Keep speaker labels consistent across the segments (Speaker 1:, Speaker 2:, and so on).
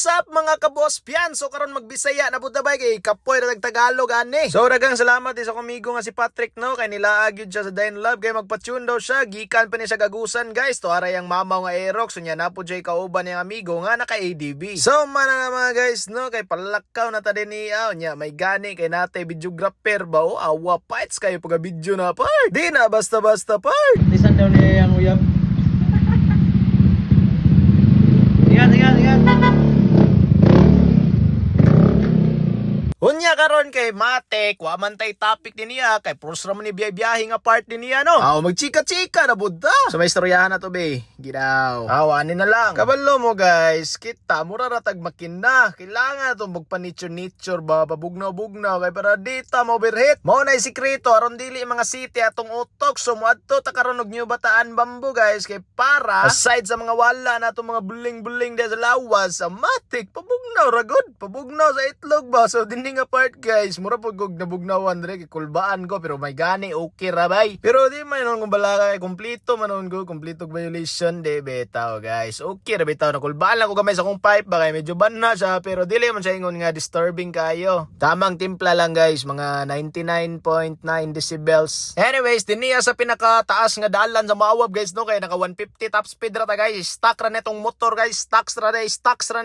Speaker 1: What's up mga kaboss pian? So karon magbisaya na pud bay kay kapoy ra Tagalog ani. So daghang salamat sa komigo nga si Patrick no kay nilaag yun siya sa Dine Love kay magpa-tune daw siya gikan pa ni sa gagusan guys to aray ang mamaw nga Aerox nya na pud jay kauban yang amigo nga naka ADB. So mana na mga guys no kay palakaw na ta din niya nya may gani kay natay videographer ba o awa fights kayo pag video na part. Di na basta-basta part.
Speaker 2: Lisan daw niya yung uyab. Ingat.
Speaker 1: Unya karon kay Matek, wa man tay topic din niya kay frustra man ni biyahe nga part din niya no. Magchika-chika na budda. So may istoryahan na to be. Gidaw. Awanin na lang. Kabalo mo guys, kita mura ratag makina. Kailangan to magpa-nature ba babugnaw-bugnaw kay para dita mo overheat. Mao na sikreto aron dili mga city atong utok so moadto ta karon og New Bataan Bambo guys kay para aside sa mga wala na to mga buling-buling sa lawas, sa Matek pabugnaw ra gud. Pabugnaw sa itlog ba. So din nga part guys, mura pud gog nabugnawan dire kay kulbaan ko pero may gani okay ra bay. Pero di man nun kung bala kay kompleto manon go, kompleto violation de betaw guys. Okay ra betaw na kulbaan lang ko gamay sa kong pipe ba kay medyo ban na siya pero dili man siya ingon nga disturbing kayo. Tamang timpla lang guys, mga 99.9 decibels. Anyways, diniya sa pinakataas nga dalan sa Mawab guys no kay naka 150 top speed ra ta guys. Stock ra netong motor guys, stocks ra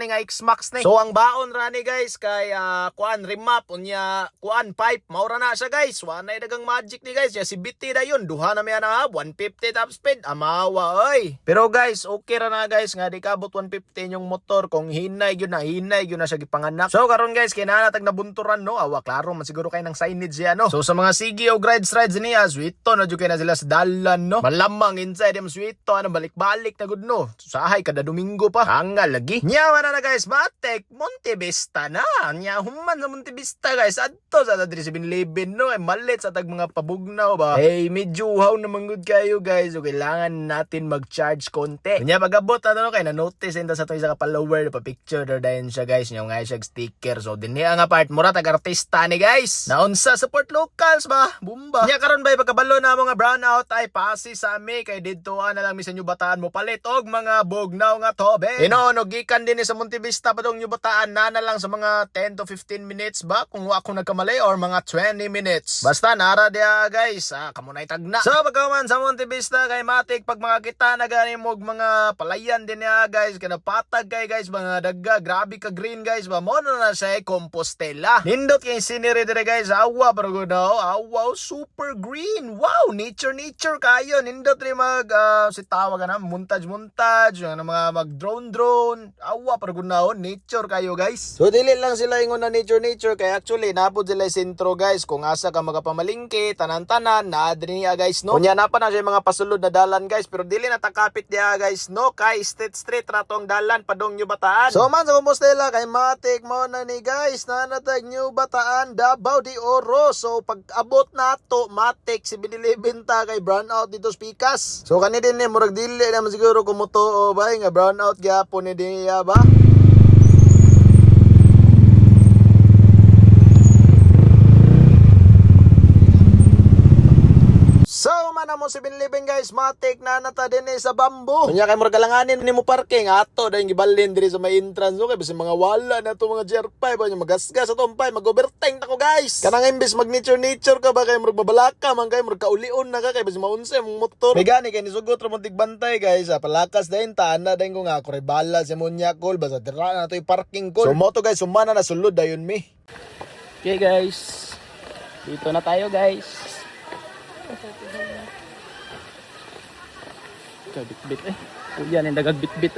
Speaker 1: ni nga X-Max ni. So ang baon ra ni guys kay kuan remap unya kuan pipe maura na siya guys. Wanay dagang magic ni guys. Ya si BT da yun. Duha na may na 150 top speed. Amawa oy. Pero guys, okay ra na guys nga di kabot 150 yung motor kung hinay yun na siya gipanganak. So karon guys kinanatag na bunturan no. Awa klaro man siguro kay nang signage ya no. So sa mga sige o rides niya, sweeto na jud kay na sila sa dalan no. Malamang inside dem sweeto ano balik-balik na gud no. Sahay kada Domingo pa. Hangal lagi. Nyawa na guys, Matek Monte Vista na. Nya human sa Monte Vista guys adto sa 7-Eleven no ay malit sa tag mga pabugnaw ba hey medyo uhaw naman good kayo guys so kailangan natin mag-charge konti kanya pag-abot ano kay na-notice inta sa to isa ka follower pa picture or dayon siya guys nya nga siya sticker so dinhi nga part mura tag artista ni guys naunsa support locals ba bumba nya karon bay pagkabalo na mga brownout ay pasi sa ami kay didto na lang mi sa New Bataan mo palit og mga bugnaw nga tobe no gikan din sa Monte Vista pa tong New Bataan na lang sa mga 10 to 15 minutes ba kung ako nagkamali or mga 20 minutes. Basta nara dia guys, kamunay tagna. So pagkaman sa Monte Vista kay Matik pag makakita na gani mo mga palayan din niya guys, kana patag kay guys mga dagga, grabe ka green guys ba mo na siya Compostela. Nindot kay scenery dire guys, awa pero good awa super green. Wow, nature kayo. Nindot ri mag si tawag na montage yung mga mag drone. Awa pero good nature kayo guys. So dili lang sila ingon na nature kaya actually napod sila sentro guys kung asa ka magapamalingke tanan-tanan na adri guys no kunya na pa na siya mga pasulod na dalan guys pero dili na takapit dia guys no kay street ratong dalan padong New Bataan so man sa Compostela kay Matik mo na ni guys na natag New Bataan Davao de Oro so pag abot nato Matik si binilibin ta kay brownout dito sa Pikas so kani din ni murag dili naman siguro kumuto ba nga brownout gyapon ni diya ba. So man mo 7-Eleven guys, Matik na nata din sa Bambo. Kunya kay murag galanganin nimo parking ato dayon gibalin diri sa may entrance no kay bisan mga wala na to mga GR5 ba magasgas ato pay mag-overtime ta ko guys. Kanang imbis mag nature ka ba kay murag babalaka man kay murag kaulion na ka kay bisan maunsa mong motor. May gani kay nisugot ra mo tigbantay guys, palakas dayon ta ana dayon ko nga ako bala sa Munya Call basta dira na to parking call. So mo to guys, sumana na sulod dayon mi.
Speaker 2: Okay guys. Dito na tayo guys. Bit yan yung dagag bit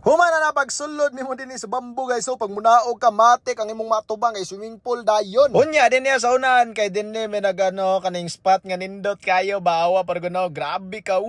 Speaker 1: Humana na pagsulod nimo dinhi sa Bambo guys so pag munaog ka Matik ang imong matubang kay swimming pool dayon. Unya din niya sa unahan kay dinhi may nagano kaning spot nga nindot kayo bawa pero gano grabe ka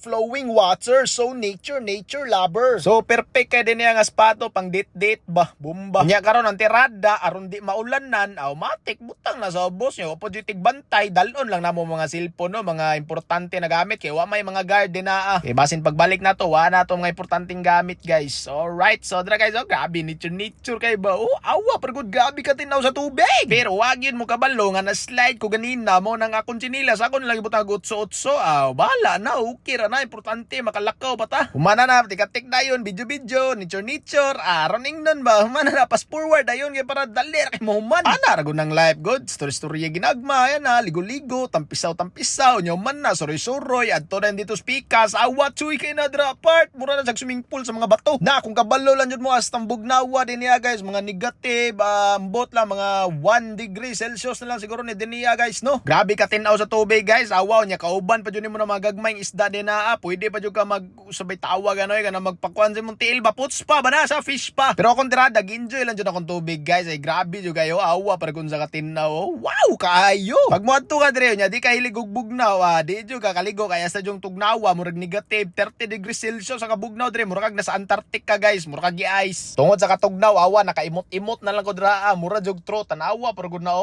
Speaker 1: flowing water so nature lover. So perfect kay dinhi nga spato pang date ba bumba. Unya karon ang tirada aron di maulanan Matik butang na sa bus nyo pud bantay dalon lang namo mga cellphone no mga importante na gamit kay wa may mga guard din na. Kay basin pagbalik nato wa na to mga importanteng gamit guys. Alright, so dra guys, grabe nature kay ba. Awa pero good grabe ka tinaw sa tubig. Pero wag yun mo kabalo nga na slide ko ganina mo nang akong chinilas akon lang ibutang utso-utso. Bala na okay ra na, importante makalakaw pa ta. Humana na tikatik dayon video nature aroning nun ba humana na pass forward dayon kay para dali ra kay mahuman. Ana ra gud nang life good story ginagma yan na ligo-ligo tampisaw nya man na soroy adto na dito speakas awa chuy kay na dra apart mura na sa swimming pool sa mga bato. Na kung kabalo lang jud mo astang bugnawa din niya guys mga negative ambot lang mga 1 degree Celsius na lang siguro ni din niya guys no. Grabe ka tinaw sa tubig guys awaw nya kauban pa jud nimo na magagmayng isda din na pwede pa jud ka magsabay tawag ano kana magpakuan sa mong tiil ba puts pa ba na sa fish pa. Pero akong tira enjoy lang jud akong tubig guys ay grabe jud kayo awa para kun sa katinaw wow kaayo. Pag moadto ka dire nya di ka hilig og bugnaw di jud ka kaligo kaya sa jung tugnawa murag negative 30 degrees Celsius sa kabugnaw dire murag kag nasa Antarctic ka guys murag gi-ice. Tungod sa katugnaw awa nakaimot-imot na lang ko dira mura jud tro tanawa para gud na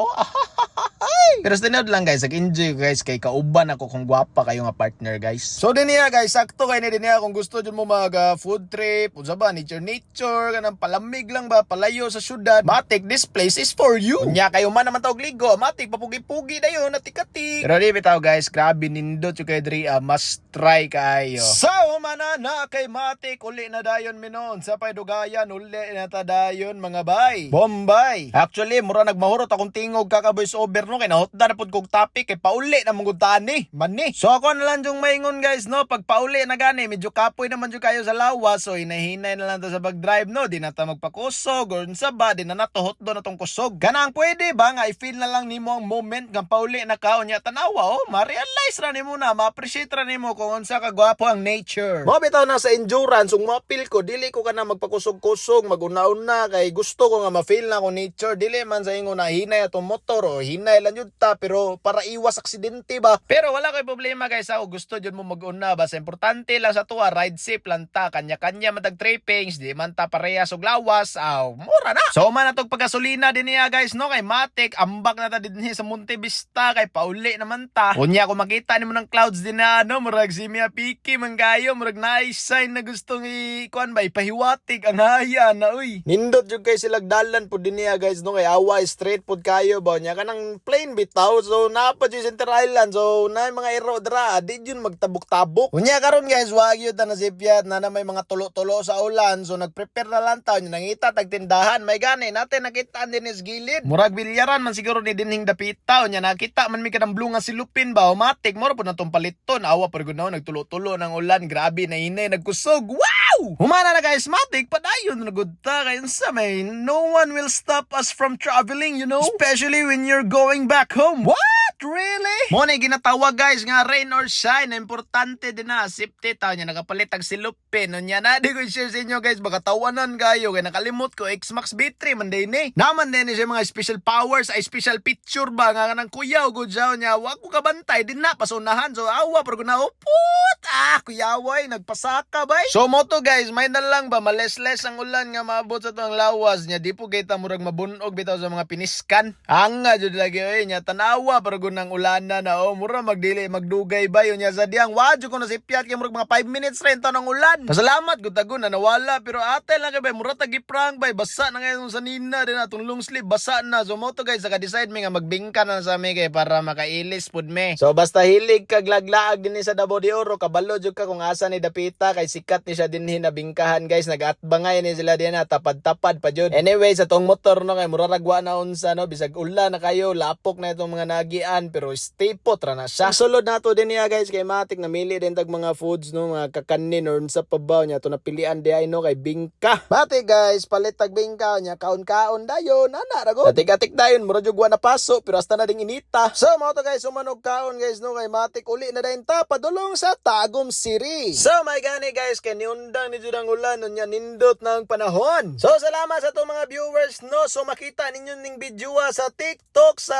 Speaker 1: Pero tinod lang guys, enjoy guys kay kauban ako kung gwapa kayo nga partner guys. So din niya guys, sakto kay din niya kung gusto jud mo mag food trip, unsa ba nature kanang palamig lang ba palayo sa syudad. Matik this place is for you. Nya kayo man naman tawag ligo, matik papugi-pugi dayon natikati. Pero di bitaw guys, grabe nindot yung kay diri must try kayo. So humana na kay matik uli na dayon minon sa pay dugayan uli na ta dayon mga bay. Bombay. Actually mura nagmahurot akong tingog kaka voice over no kay nahotda na pud kog topic kay pauli na mong tani mani. So ako na lang jung maingon guys no pag pauli na gani medyo kapoy naman jud kayo sa lawas so hinahinay na lang ta sa pag-drive no di na ta magpakusog or unsa ba di na natuhot do na tong kusog. Ganang pwede ba nga i-feel na lang nimo ang moment nga pauli na kaon nya tanawa ma-realize ra nimo na ma-appreciate ra nimo kung unsa ka gwapo ang nature. Mo bitaw na sa endurance ug ma-feel ko dili ko kana magpakusog-kusog maguna-una kay gusto ko nga ma-feel na ko nature dili man sa ingon na hinay atong motor o hinay lang jud ta pero para iwas aksidente ba. Pero wala kay problema guys ako gusto jud mo mag-una basta importante lang sa tuwa ride safe lang ta kanya-kanya matag trippings di man ta parehas og lawas mura na. So man atong paggasolina din niya guys no kay matik ambak na ta dinhi sa Monte Vista kay pauli naman ta. Unya kung makita nimo ng clouds din na murag si Mia Piki manggayo murag nice sign na gustong ikuan ba ipahiwatig ang haya na uy. Nindot jud kay sila dalan pud din niya guys no kay awa straight pud kayo ba nya kanang plain bitaw so napa jud Center Island so na mga ero dra di jud magtabok-tabok. Unya karon guys wag yun ta nasipyat na may mga tulo-tulo sa ulan so nagprepare na lang taon nangita tagtindahan may gani natin nakita din is gilid murag bilyaran man siguro ni dinhing dapita nya nakita man mi kanang blue nga silupin ba matik mura pud natong paliton awa pud gud nagtulo-tulo ng ulan grabe na inay nagkusog wow humana na guys matik padayon na gud ta kay unsa may no one will stop us from traveling you know especially when you're going back home. What? Really? Mo na ginatawag guys nga rain or shine importante din na safety taw nya nakapalit ang silupin nya na di ko share sa inyo guys baka tawanan kayo kay nakalimot ko X-Max B3 man din naman din siya mga special powers ay special picture ba nga kanang kuyaw gud siya nya wa ko kabantay din na pasunahan so awa pero na upot kuyaway nagpasaka bay. So mo to guys may na lang ba males-les ang ulan nga maabot sa tong lawas nya di po kita murag mabunog bitaw sa mga piniskan hanga jud lagi nya tanawa pero ng ulan na mura magdili magdugay ba yun nya sa diyang wadyo ko nasipyat kay murag mga 5 minutes rin to ng ulan. Pasalamat gud tagon na nawala pero ate lang kay bay mura tagi-prank bay basa na ngayon sa nina din atong long sleeve basa na so mo to guys saka decide mi nga magbingka na sa mi kay para makailis pud me. So basta hilig kag laglaag din sa Davao de Oro kabalo jud ka kung asa ni dapita kay sikat ni siya dinhi na bingkahan guys nag-atbangay ni sila diyan tapad-tapad pa jud. Anyway sa tong motor no kay mura ragwa na unsa no bisag ulan na kayo lapok na itong mga nagian pero stay put ra na siya. Sulod nato din niya guys kay matik namili din tag mga foods no mga kakanin or sa pabaw niya to napilian di ay no kay bingka. Matik guys palit tag bingka niya kaon-kaon dayon ana ra go. Atik-atik dayon mura jud na paso pero hasta na ding inita. So mo to guys sumanog kaon guys no kay matik uli na dayon ta padulong sa Tagum City. So my gani guys kay niundang ni jud ang ulan nya nindot ng panahon. So salamat sa to mga viewers no so makita ninyo ning video sa TikTok sa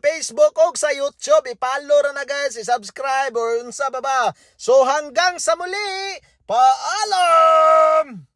Speaker 1: Facebook o sa YouTube, i-follow ra na guys, i-subscribe or unsa ba ba. So hanggang sa muli, paalam!